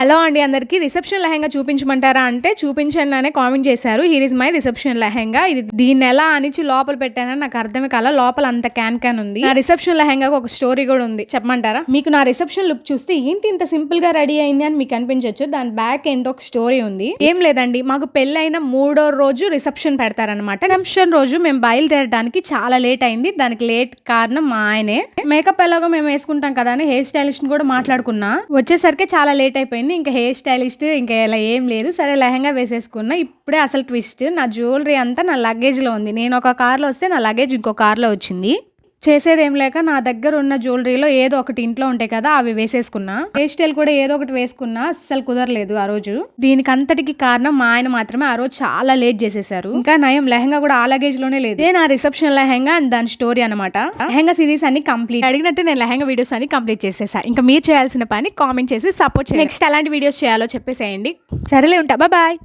Hello అండి అందరికి reception lehenga చూపించమంటారా అంటే చూపించండి అనే కామెంట్ చేశారు. Here is my reception lehenga. ఇది దీన్ని ఎలా అనిచి లోపల పెట్టానని నాకు అర్థమే కాల. లోపల అంత క్యాన్ ఉంది. నా రిసెప్షన్ లెహంగాకు ఒక స్టోరీ కూడా ఉంది, చెప్పమంటారా? మీకు నా రిసెప్షన్ లుక్ చూస్తే ఏంటి ఇంత సింపుల్ గా రెడీ అయింది అని మీకు అనిపించవచ్చు. దాని బ్యాక్ ఏంటో ఒక స్టోరీ ఉంది. ఏం లేదండి, మాకు పెళ్ళైన 3వ రోజు రిసెప్షన్ పెడతారనమాట. రిసెప్షన్ రోజు మేము బయలుదేరడానికి చాలా లేట్ అయింది. దానికి లేట్ కారణం మా ఆయనే. మేకప్ ఎలాగో మేము వేసుకుంటాం కదా అని హెయిర్ స్టైలిస్ట్ కూడా మాట్లాడుకున్నా. వచ్చేసరికి చాలా లేట్ అయిపోయింది. ఇంకా హెయిర్ స్టైలిస్ట్ ఇంకా ఇలా ఏం లేదు. సరే లెహంగా వేసేసుకున్నా. ఇప్పుడే అసలు ట్విస్ట్, నా జ్యువెలరీ అంతా నా లగేజ్ లో ఉంది. నేను ఒక కార్లో వస్తే నా లగేజ్ ఇంకో కార్లో వచ్చింది. చేసేదేం లేక నా దగ్గర ఉన్న జ్యువెలరీలో ఏదో ఒకటి ఇంట్లో ఉంటాయి కదా, అవి వేసేసుకున్నా. హెయిర్ స్టైల్ కూడా ఏదో ఒకటి వేసుకున్నా, అస్సలు కుదరలేదు ఆ రోజు. దీనికి అంతటికి కారణం మా ఆయన మాత్రమే. ఆ రోజు చాలా లేట్ చేసేసారు. ఇంకా నయం లెహంగా కూడా ఆ లగేజ్ లోనే లేదు. ఇదే నా రిసెప్షన్ లెహంగా అండ్ దాని స్టోరీ అనమాట. లెహంగా సిరీస్ అన్ని కంప్లీట్. అడిగినట్టు నేను లెహంగా వీడియోస్ అన్ని కంప్లీట్ చేసేసా. ఇంకా మీరు చేయాల్సిన పని కామెంట్ చేసి సపోర్ట్ చేయండి. నెక్స్ట్ అలాంటి వీడియోస్ చేయాలో చెప్పేసేయండి. సరేలే, ఉంటా, బాయ్.